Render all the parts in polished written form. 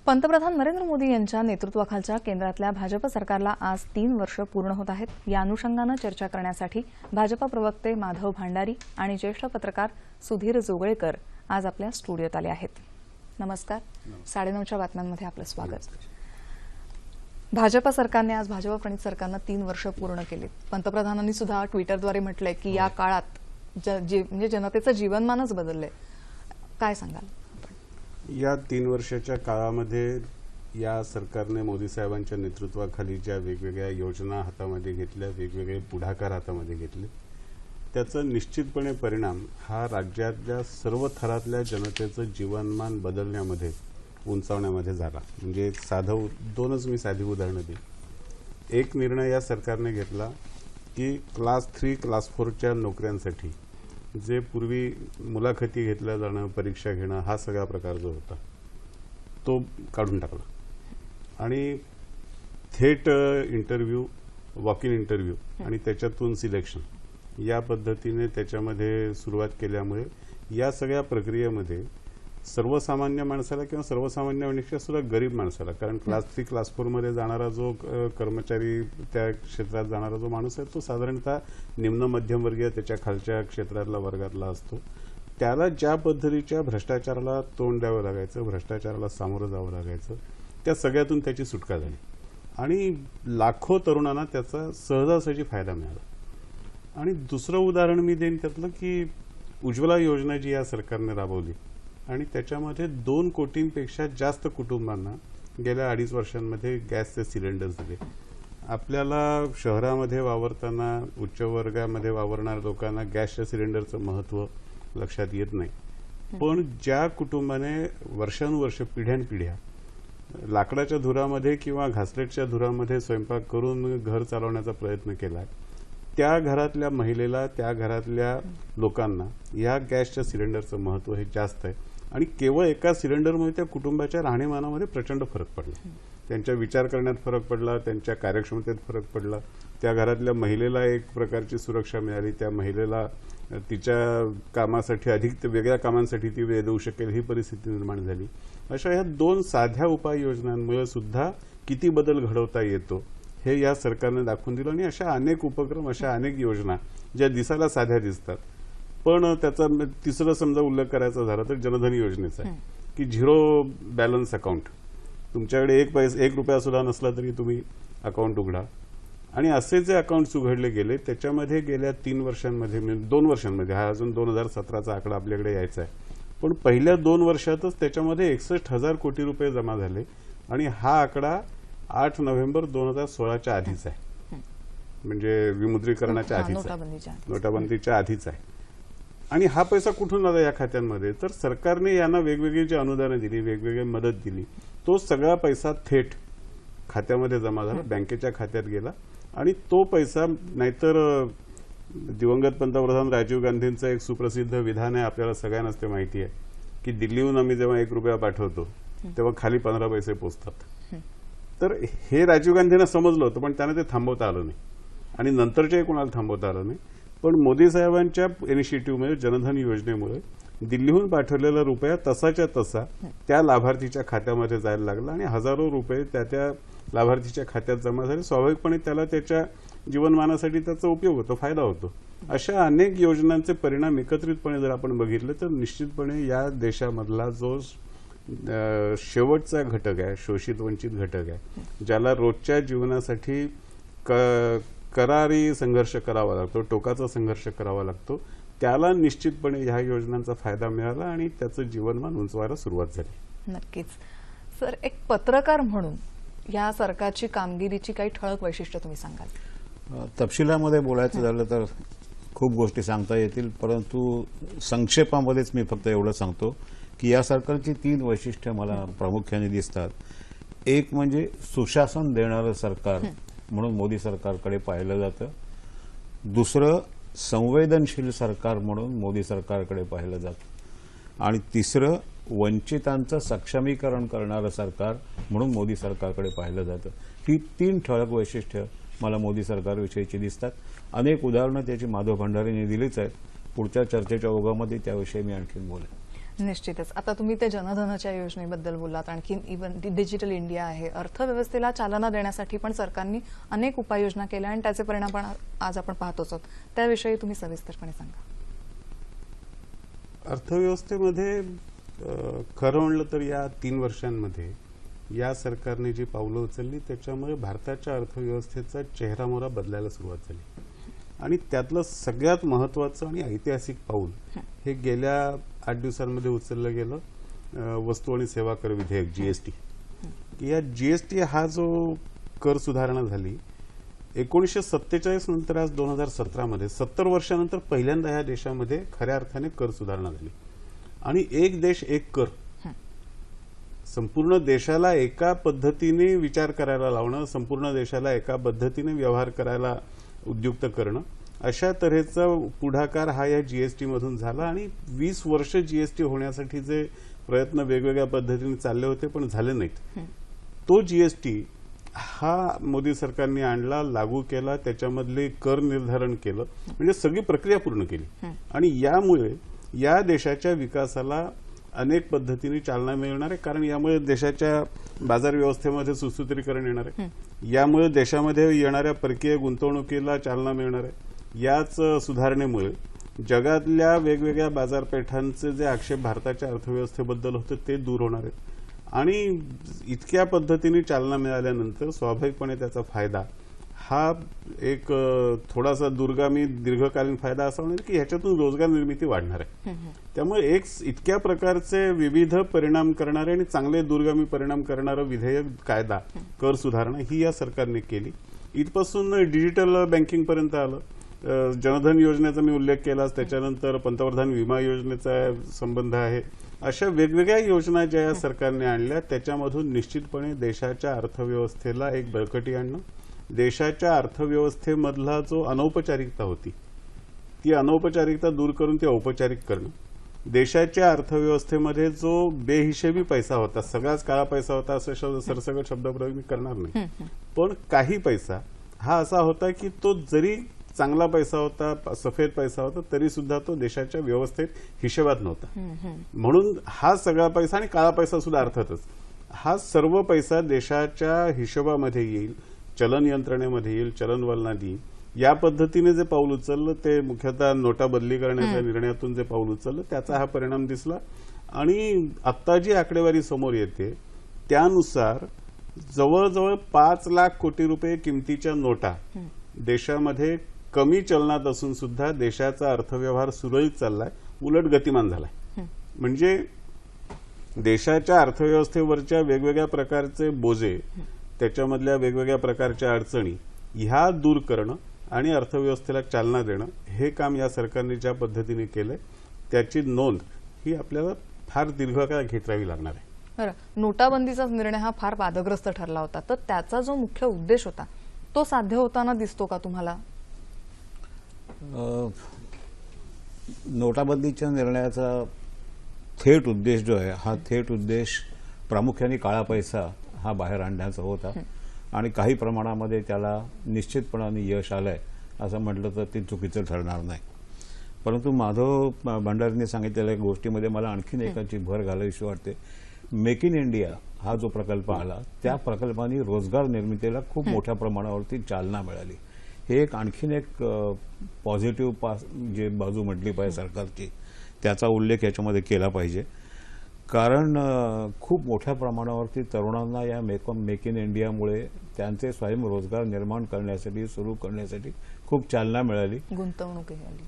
पंतप्रधान नरेंद्र मोदी यांच्या नेतृत्वाखालच्या केंद्रातल्या भाजप सरकारला आज 3 वर्ष पूर्ण होत आहेत। या अनुषंगाने चर्चा करण्यासाठी भाजप प्रवक्ते माधव भांडारी आणि ज्येष्ठ पत्रकार सुधीर जोगळेकर आज आपल्या स्टुडिओत आले आहेत। नमस्कार। 9:30च्या बातम्यांमध्ये आपलं स्वागत। भाजप सरकारने आज भाजप प्रणित सरकारने 3 वर्ष पूर्ण केली। पंतप्रधानांनी सुद्धा ट्विटरद्वारे म्हटले की या काळात म्हणजे जनतेचं जीवनमानच बदलले। काय सांगाल? या 3 वर्षाच्या काळामध्ये या सरकारने मोदी साहेबांच्या नेतृत्वाखाली ज्या वेगवेगळ्या योजना हातामध्ये घेतल्या, वेगवेगळे पुढाकार हातामध्ये घेतले, त्याचा निश्चितपणे परिणाम हा राज्यातल्या सर्व थरातल्या जनतेचं जीवनमान बदलण्यामध्ये, उंचावण्यामध्ये झाला। म्हणजे दोनच मी साधी उदाहरणं दिली। एक निर्णय या सरकारने घेतला की क्लास 3 क्लास 4च्या नोकऱ्यांसाठी जे पूर्वी मुलाखती घेतल्या जाणं, परीक्षा घेणं, हा सगळा प्रकार जो होता तो काढून टाकला आणि थेट इंटरव्ह्यू, वॉक इन इंटरव्ह्यू आणि त्याच्यातून सिलेक्शन या पद्धतीने त्याच्यामध्ये सुरुवात केल्यामुळे या सगळ्या प्रक्रियेमध्ये सर्वसामान्य माणसाला किंवा सर्वसामान्य म्हणण्यापेक्षा सुद्धा गरीब माणसाला, कारण क्लास 3 क्लास 4 मध्ये जाणारा जो कर्मचारी, त्या क्षेत्रात जाणारा जो माणूस आहे तो साधारणतः निम्न मध्यमवर्गीय, त्याच्या खालच्या क्षेत्रातला वर्गातला असतो। त्याला ज्या पद्धतीच्या भ्रष्टाचाराला तोंड द्यावं लागायचं, भ्रष्टाचाराला सामोरं जावं लागायचं, त्या सगळ्यातून त्याची सुटका झाली आणि लाखो तरुणांना त्याचा सहजासहजी फायदा मिळाला। आणि दुसरं उदाहरण मी देईन त्यातलं की उज्ज्वला योजना जी या सरकारने राबवली आणि त्याच्यामध्ये 2 कोटींपेक्षा जास्त कुटुंबांना गेल्या 2.5 वर्षांमध्ये गॅसचे सिलेंडर्स दिले। आपल्याला शहरामध्ये वावरताना, उच्च वर्गामध्ये वावरणाऱ्या लोकांना गॅसच्या सिलेंडरचं महत्त्व लक्षात येत नाही, पण ज्या कुटुंबाने वर्षानुवर्ष, पिढ्यानपिढ्या लाकडाच्या धुरामध्ये किंवा घासलेटच्या धुरामध्ये स्वयंपाक करून घर चालवण्याचा प्रयत्न केला, त्या घरातल्या महिलेला, त्या घरातल्या लोकांना या गॅसच्या सिलेंडरचं महत्त्व हे जास्त आहे आणि केवळ एका सिलेंडरमुळे त्या कुटुंबाच्या राहणीमानामध्ये प्रचंड फरक पडला। त्यांच्या विचार करण्यात फरक पडला, त्यांच्या कार्यक्षमतेत फरक पडला, त्या घरातल्या महिलेला एक प्रकारची सुरक्षा मिळाली, त्या महिलेला तिच्या कामासाठी, अधिक वेगळ्या कामांसाठी ती वेळ देऊ शकेल ही परिस्थिती निर्माण झाली। अशा ह्या 2 साध्या उपाययोजनांमुळे सुद्धा किती बदल घडवता येतो हे या सरकारने दाखवून दिलं। आणि अशा अनेक उपक्रम, अशा अनेक योजना ज्या दिसायला साध्या दिसतात, पण त्याचा तिसरा समजा उल्लेख करायचा झाला तर जनधन योजनेचा आहे की 0 बॅलन्स अकाउंट, तुमच्याकडे 1 रुपया सुद्धा नसला तरी तुम्ही अकाउंट उघडा। आणि असे जे अकाउंट्स उघडले गेले त्याच्यामध्ये गेल्या 3 वर्षांमध्ये, 2 वर्षांमध्ये, हा अजून 2017चा आकडा आपल्याकडे यायचा आहे, पण पहिल्या 2 वर्षातच त्याच्यामध्ये 61,000 कोटी रुपये जमा झाले आणि हा आकडा 8 नोव्हेंबर 2016च्या आधीच आहे, म्हणजे विमुद्रीकरणाच्या आधीच आहे, नोटाबंदीच्या आधीच आहे। आणि हा पैसा कुठून आला या खात्यांमध्ये? तर सरकारने यांना वेगवेगळी जी अनुदानं दिली, वेगवेगळी मदत दिली, तो सगळा पैसा थेट खात्यामध्ये जमा झाला, बँकेच्या खात्यात गेला आणि तो पैसा, नाहीतर दिवंगत पंतप्रधान राजीव गांधींचं एक सुप्रसिद्ध विधान आहे, आपल्याला सगळ्यांनाच ते माहिती आहे की दिल्लीहून आम्ही जेव्हा 1 रुपया पाठवतो तेव्हा खाली 15 पैसे पोचतात। तर हे राजीव गांधींना समजलं होतं, पण त्यांना ते थांबवता आलं नाही आणि नंतरच्याही कोणाला थांबवता आलं नाही। पण मोदी साहेबांच्या इनिशिएटिव्हमुळे, जनधन योजनेमुळे दिल्लीहून पाठवलेला रुपया तसाच्या तसा त्या लाभार्थीच्या खात्यामध्ये जायला लागला आणि हजारो रुपये त्या लाभार्थीच्या खात्यात जमा झाले। स्वाभाविकपणे त्याला त्याच्या जीवनमानासाठी त्याचा उपयोग होतो, फायदा होतो। अशा अनेक योजनांचे परिणाम एकत्रितपणे जर आपण बघितले तर निश्चितपणे या देशामधला जो शेवटचा घटक आहे, शोषित वंचित घटक आहे, ज्याला रोजच्या जीवनासाठी करारी संघर्ष करावा लागतो, टोकाचा संघर्ष करावा लागतो, त्याला निश्चितपणे ह्या योजनांचा फायदा मिळाला आणि त्याचं जीवनमान उंचवायला सुरुवात झाली। नक्कीच सर, एक पत्रकार म्हणून या सरकारची कामगिरीची काही ठळक वैशिष्ट्ये तुम्ही सांगाल? तपशिलामध्ये बोलायचं झालं तर खूप गोष्टी सांगता येतील, परंतु संक्षेपामध्येच मी फक्त एवढं सांगतो की या सरकारची 3 वैशिष्ट्ये मला प्रामुख्याने दिसतात। एक म्हणजे सुशासन देणारं सरकार म्हणून मोदी सरकारकडे पाहिलं जातं, दुसरं संवेदनशील सरकार म्हणून मोदी सरकारकडे पाहिलं जातं आणि तिसरं वंचितांचं सक्षमीकरण करणारं सरकार म्हणून मोदी सरकारकडे पाहिलं जातं। ही 3 ठळक वैशिष्ट्ये मला मोदी सरकारविषयीची दिसतात। अनेक उदाहरणं त्याची माधव भंडारींनी दिलीच आहेत, पुढच्या चर्चेच्या ओघामध्ये त्याविषयी मी आणखीन बोलेन। निश्चितच. आता तुम्ही ते जनधनच्या योजनेबद्दल बोललात, आणखी इव्हन डिजिटल इंडिया आहे, अर्थव्यवस्थेला चालना देण्यासाठी पण सरकारने अनेक उपाययोजना केल्या आणि त्याचे परिणाम पण आज आपण पाहतोच आहोत. त्याविषयी तुम्ही सविस्तरपणे सांगा. अर्थव्यवस्थेमध्ये खरं म्हणलं तर या 3 वर्षांमध्ये या सरकारने जी पावलं उचलली त्याच्यामुळे भारताच्या अर्थव्यवस्थेचा चेहरामोहरा बदलायला सुरुवात झाली. आणि त्यातलं सगळ्यात महत्त्वाचं आणि ऐतिहासिक पाऊल हे गेल्या 8 दिवसांमध्ये उचललं गेलं वस्तू आणि सेवा कर विधेयक, जीएसटी. या जीएसटी हा जो कर सुधारणा झाली 1947 नंतर आज 2017 मध्ये 70 वर्षानंतर पहिल्यांदा या देशामध्ये खऱ्या अर्थाने कर सुधारणा झाली. आणि एक देश एक कर, संपूर्ण देशाला एका पद्धतीने विचार करायला लावणं, संपूर्ण देशाला एका पद्धतीने व्यवहार करायला उद्युक्त करणं, अशा तऱ्हेचा पुढाकार हा या जीएसटी मधून झाला. आणि 20 वर्ष जीएसटी होण्यासाठी जे प्रयत्न वेगवेगळ्या पद्धतीने चालले होते पण झाले नाहीत, तो जीएसटी हा मोदी सरकारने आणला, लागू केला, त्याच्यामधले कर निर्धारण केलं, म्हणजे सगळी प्रक्रिया पूर्ण केली. आणि यामुळे या देशाच्या विकासाला अनेक पद्धतीने चालना मिळणार आहे. कारण यामुळे देशाच्या बाजार व्यवस्थेमध्ये सुसूत्रीकरण येणार आहे, यामुळे देशामध्ये येणाऱ्या परकीय गुंतवणुकीला चालना मिळणार आहे. याच सुधारणेमुळे जगातल्या वेगवेगळ्या बाजारपेठांचे जे आक्षेप भारताच्या अर्थव्यवस्थेबद्दल होते ते दूर होणार आहेत. आणि इतक्या पद्धतीने चालना मिळाल्यानंतर स्वाभाविकपणे त्याचा फायदा हा एक थोडासा दूरगामी दीर्घकालीन फायदा असा होणार की ह्याच्यातून रोजगार निर्मिती वाढणार आहे. त्यामुळे एक इतक्या प्रकारचे विविध परिणाम करणारे आणि चांगले दूरगामी परिणाम करणारं विधेयक, कायदा, कर सुधारणा ही या सरकारने केली. इथपासून डिजिटल बँकिंग पर्यंत आलं. जनधन योजनेचा मी उल्लेख केलाच, त्याच्यानंतर पंतप्रधान विमा योजनेचा संबंध आहे. अशा वेगवेगळ्या योजना ज्या या सरकारने आणल्या त्याच्यामधून निश्चितपणे देशाच्या अर्थव्यवस्थेला एक बळकटी आणणं, देशाच्या अर्थव्यवस्थेमधला जो अनौपचारिकता होती ती अनौपचारिकता दूर करून ती औपचारिक करणं, देशाच्या अर्थव्यवस्थेमध्ये जो बेहिशेबी पैसा होता, सगळाच काळा पैसा होता असं सरसकट शब्दप्रयोग मी करणार नाही, पण काही पैसा हा असा होता की तो जरी चांगला पैसा होता, सफेद पैसा होता, तरी सुद्धा तो देशाच्या व्यवस्थेत हिशेबात नव्हता. म्हणून हा सगळा पैसा आणि काळा पैसा सुद्धा अर्थातच हा सर्व पैसा देशाच्या हिशोबामध्ये येईल, चलन यंत्रणेमध्ये येईल, चलनवलनात येईल. या पद्धतीने जे पाऊल उचललं ते मुख्यतः नोटा बदली करण्याच्या निर्णयातून जे पाऊल उचललं त्याचा हा परिणाम दिसला. आणि आत्ता जी आकडेवारी समोर येते त्यानुसार जवळजवळ 5 लाख कोटी रुपये किमतीच्या नोटा देशामध्ये कमी चलनात असून सुद्धा देशाचा अर्थव्यवहार सुरळीत चाललाय, उलट गतिमान झालाय. म्हणजे देशाच्या अर्थव्यवस्थेवरच्या वेगवेगळ्या प्रकारचे बोजे, त्याच्यामधल्या वेगवेगळ्या प्रकारच्या अडचणी ह्या दूर करणं आणि अर्थव्यवस्थेला चालना देणं हे काम या सरकारने ज्या पद्धतीने केलंय त्याची नोंद ही आपल्याला फार दीर्घकाळ घेत राहावी लागणार आहे. बरं, नोटाबंदीचा निर्णय हा फार वादग्रस्त ठरला होता, तर त्याचा जो मुख्य उद्देश होता तो साध्य होताना दिसतो का तुम्हाला? नोटाबंदीच्या निर्णयाचा थेट उद्देश जो आहे हा थेट उद्देश प्रामुख्याने काळा पैसा हा बाहेर आणण्याचा होता. आणि काही प्रमाणामध्ये त्याला निश्चितपणाने यश आलंय असं म्हटलं तर ते चुकीचं ठरणार नाही. परंतु माधव भंडारींनी सांगितलेल्या गोष्टीमध्ये मला आणखीन एकाची भर घालावीशी वाटते. मेक इन इंडिया हा जो प्रकल्प आला त्या प्रकल्पाने रोजगार निर्मितीला खूप मोठ्या प्रमाणावरती चालना मिळाली. हे एक आणखीन एक पॉझिटिव्ह जे बाजू म्हटली पाहिजे सरकारची त्याचा उल्लेख याच्यामध्ये केला पाहिजे. कारण खूप मोठ्या प्रमाणावरती तरुणांना या मेक इन इंडियामुळे त्यांचे स्वयंरोजगार निर्माण करण्यासाठी, सुरू करण्यासाठी खूप चालना मिळाली. गुंतवणूक झाली.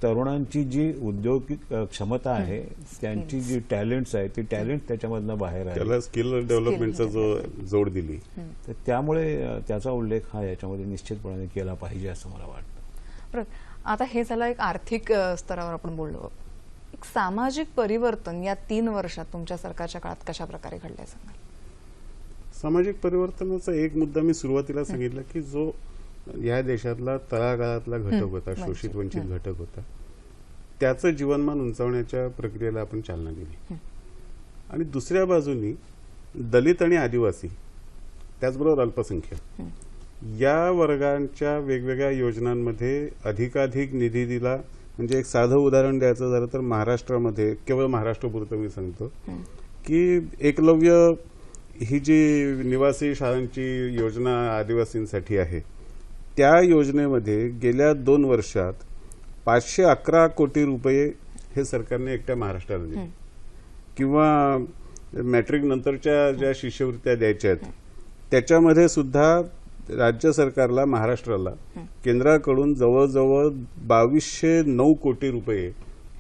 तरुणांची जी उद्योगिक क्षमता आहे, त्यांची जी टॅलेंट्स आहे, ती टॅलेंट त्याच्यामधनं बाहेर आहे, त्याला स्किल डेव्हलपमेंटचा जो जोड दिली. तर त्यामुळे त्याचा उल्लेख हा याच्यामध्ये निश्चितपणे केला पाहिजे असं मला वाटतं. आता हे झालं एक आर्थिक स्तरावर आपण बोललो. एक सामाजिक परिवर्तन या 3 वर्षात तुमच्या सरकारच्या काळात कशा प्रकारे घडलंय सांगाल? सामाजिक परिवर्तनाचा एक मुद्दा मी सुरुवातीला सांगितला की जो या देशातला तळागाळातला घटक होता, शोषित वंचित घटक होता, त्याचं जीवनमान उंचावण्याच्या प्रक्रियेला आपण चालना दिली. आणि दुसऱ्या बाजूनी दलित आणि आदिवासी त्याचबरोबर अल्पसंख्याक या वर्गांच्या वेगवेगळ्या योजनांमध्ये अधिकाधिक निधी दिला, म्हणजे एक साधं उदाहरण द्यायचं झालं तर महाराष्ट्रामध्ये, केवळ महाराष्ट्रापुरतं मी सांगतो, की एकलव्य ही जी निवासी शाळांची योजना आदिवासींसाठी आहे, त्या योजनेमध्ये गेल्या 2 वर्षात 511 कोटी रुपये हे सरकारने एकट्या महाराष्ट्राला दिले. किंवा मॅट्रिक नंतरच्या ज्या शिष्यवृत्त्या द्यायच्या आहेत त्याच्यामध्ये सुद्धा राज्य सरकारला, महाराष्ट्राला केंद्राकडून जवळजवळ 2209 कोटी रुपये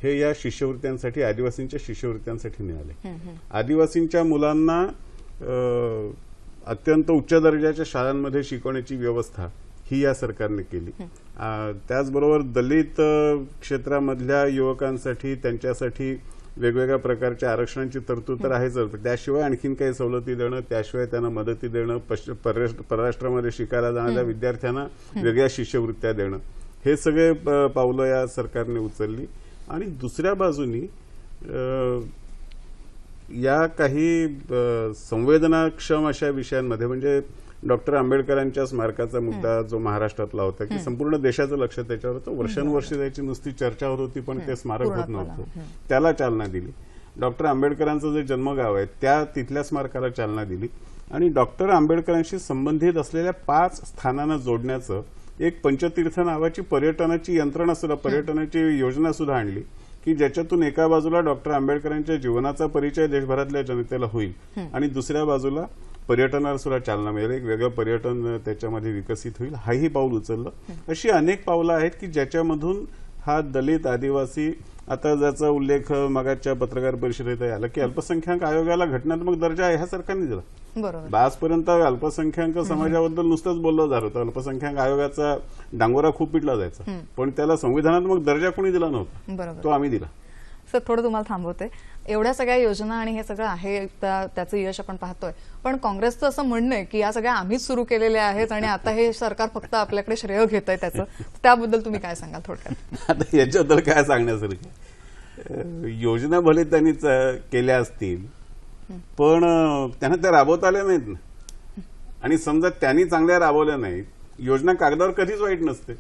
हे या शिष्यवृत्त्यांसाठी, आदिवासींच्या शिष्यवृत्त्यांसाठी मिळाले. आदिवासींच्या मुलांना अत्यंत उच्च दर्जाच्या शाळांमध्ये शिकवण्याची व्यवस्था ही या सरकारने केली. त्याचबरोबर दलित क्षेत्रामधल्या युवकांसाठी, त्यांच्यासाठी वेगवेगळ्या प्रकारच्या आरक्षणांची तरतूद तर आहेच, त्याशिवाय आणखीन काही सवलती देणं, त्याशिवाय त्यांना मदती देणं, परराष्ट्रामध्ये शिकायला जाणाऱ्या विद्यार्थ्यांना वेगळ्या शिष्यवृत्त्या देणं, हे सगळे पावलं या सरकारने उचलली. आणि दुसऱ्या बाजूनी या काही संवेदनाक्षम अशा विषयांमध्ये, म्हणजे डॉक्टर आंबेडकरांच्या स्मारकाचा मुद्दा जो महाराष्ट्रातला होता, की संपूर्ण देशाचं लक्ष त्याच्यावर होतं, वर्षानुवर्षे त्याची नुसती चर्चा होत होती पण ते स्मारक होत नव्हतं, त्याला चालना दिली. डॉक्टर आंबेडकरांचं जे जन्मगाव आहे त्या तिथल्या स्मारकाला चालना दिली. आणि डॉक्टर आंबेडकरांशी संबंधित असलेल्या 5 स्थानांना जोडण्याचं एक पंचतीर्थ नावाची पर्यटनाची यंत्रणा सुद्धा, पर्यटनाची योजना सुद्धा आणली, की ज्याच्यातून एका बाजूला डॉक्टर आंबेडकरांच्या जीवनाचा परिचय देशभरातल्या जनतेला होईल आणि दुसऱ्या बाजूला पर्यटनाला सुद्धा चालना मिळेल, एक वेगळं पर्यटन त्याच्यामध्ये विकसित होईल. हाही पाऊल उचललं. अशी अनेक पावलं आहेत की ज्याच्यामधून हा दलित, आदिवासी, आता ज्याचा उल्लेख मगाच्या पत्रकार परिषदेत आला की अल्पसंख्याक आयोगाला घटनात्मक दर्जा ह्या सरकारने दिला. बरोबर. आजपर्यंत अल्पसंख्याक समाजाबद्दल नुसतंच बोललं जात होतं, अल्पसंख्याक आयोगाचा डांगोरा खूप पिटला जायचा, पण त्याला संविधानात्मक दर्जा कोणी दिला नव्हता, बरोबर. तो आम्ही दिला. सर, थोडं तुम्हाला थांबवते. एवढ्या सगळ्या योजना आणि हे सगळं आहे, त्याचं यश आपण पाहतोय, पण काँग्रेसचं असं म्हणणं आहे की या सगळ्या आम्हीच सुरू केलेल्या आहेत आणि आता हे सरकार फक्त आपल्याकडे श्रेय घेत आहे त्याचं, त्याबद्दल तुम्ही काय सांगाल थोडक्यात? आता याच्याबद्दल काय सांगण्यासारखं, योजना भले त्यांनी केल्या असतील पण त्यांना त्या राबवता आल्या नाहीत ना. आणि समजा त्यांनी चांगल्या राबवल्या नाहीत, योजना कागदावर कधीच वाईट नसते.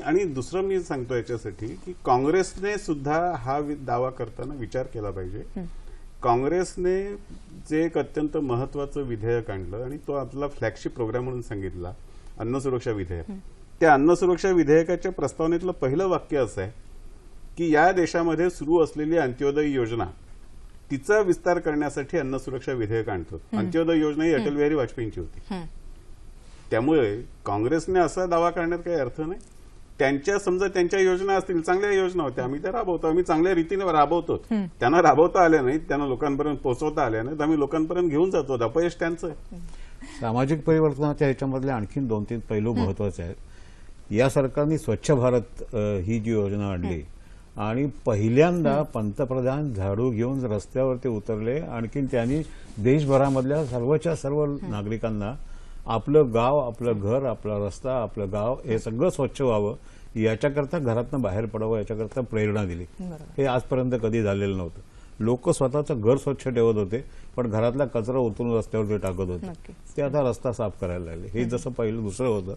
आणि दुसरं मी सांगतो याच्यासाठी की काँग्रेसने सुद्धा हा दावा करताना विचार केला पाहिजे. काँग्रेसने जे एक अत्यंत महत्वाचं विधेयक आणलं आणि तो आपला फ्लॅगशिप प्रोग्राम म्हणून सांगितला, अन्न सुरक्षा विधेयक, त्या अन्न सुरक्षा विधेयकाच्या प्रस्तावनेतलं पहिलं वाक्य असं आहे की या देशामध्ये सुरू असलेली अंत्योदय योजना, तिचा विस्तार करण्यासाठी अन्न सुरक्षा विधेयक आणतो. अंत्योदय योजना ही अटल बिहारी वाजपेयींची होती. त्यामुळे काँग्रेसने असा दावा करण्यात काही अर्थ नाही. समजा त्यांच्या योजना असतील, चांगल्या योजना होत्या, आम्ही त्या राबवतो, आम्ही चांगल्या रीतीने राबवतो. त्यांना राबवता आल्या नाहीत, त्यांना लोकांपर्यंत पोहोचवता आल्या नाहीत, आम्ही लोकांपर्यंत घेऊन जातो, अपयश त्यांचं आहे. सामाजिक परिवर्तनाच्या ह्याच्यामधले आणखीन 2-3 पैलू महत्वाचे आहेत. या सरकारने स्वच्छ भारत ही जी योजना आणली आणि पहिल्यांदा पंतप्रधान झाडू घेऊन रस्त्यावरती उतरले, आणखीन त्यांनी देशभरामधल्या सर्वच्या सर्व नागरिकांना आपलं गाव, आपलं घर, आपला रस्ता, आपलं गाव हे सगळं स्वच्छ व्हावं याच्याकरता घरातनं बाहेर पडावं याच्याकरता प्रेरणा दिली. हे आजपर्यंत कधी झालेलं नव्हतं. लोक स्वतःचं घर स्वच्छ ठेवत होते पण घरातला कचरा उतरून रस्त्यावरती टाकत होते. ते आता रस्ता साफ करायला लागले. हे जसं पहिलं दुसरं होतं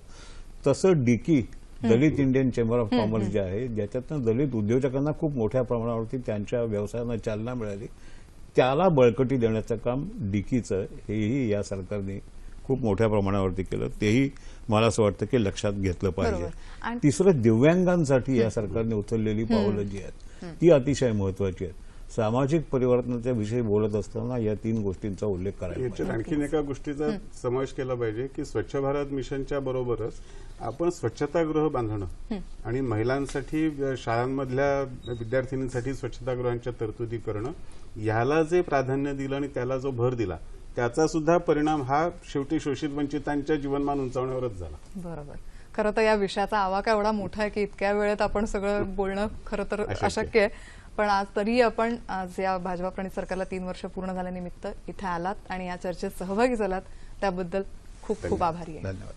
तसं DICCI Dalit Indian chamber of commerce जे आहे, ज्याच्यातनं दलित उद्योजकांना खूप मोठ्या प्रमाणावरती त्यांच्या व्यवसायांना चालना मिळाली, त्याला बळकटी देण्याचं काम डिकीचं हेही या सरकारने खूप मोठ्या प्रमाणावरती केलं. तेही मला असं वाटतं की लक्षात घेतलं पाहिजे. तिसरं, दिव्यांगांसाठी या सरकारने उचललेली पावलं जी आहेत ती अतिशय महत्वाची आहेत. सामाजिक परिवर्तनाच्या विषयी बोलत असताना या 3 गोष्टींचा उल्लेख करायला याच्यात आणखीन एका गोष्टीचा समावेश केला पाहिजे की स्वच्छ भारत मिशनच्या बरोबरच आपण स्वच्छतागृह बांधणं आणि महिलांसाठी शाळांमधल्या विद्यार्थिनींसाठी स्वच्छतागृहांच्या तरतुदी करणं, ह्याला जे प्राधान्य दिलं आणि त्याला जो भर दिला त्याचा सुद्धा परिणाम हा शेवटी शोषित वंचितांच्या जीवनमान उंचावण्यावरच झाला. बरोबर. खरं तर या विषयाचा आवाका एवढा मोठा आहे की इतक्या वेळेत आपण सगळं बोलणं खरं तर अशक्य आहे. पण आज तरी आपण आज या भाजपा प्रणित सरकारला 3 वर्ष पूर्ण झाल्यानिमित्त इथे आलात आणि या चर्चेत सहभागी झालात, त्याबद्दल खूप खूप आभारी आहे. धन्यवाद.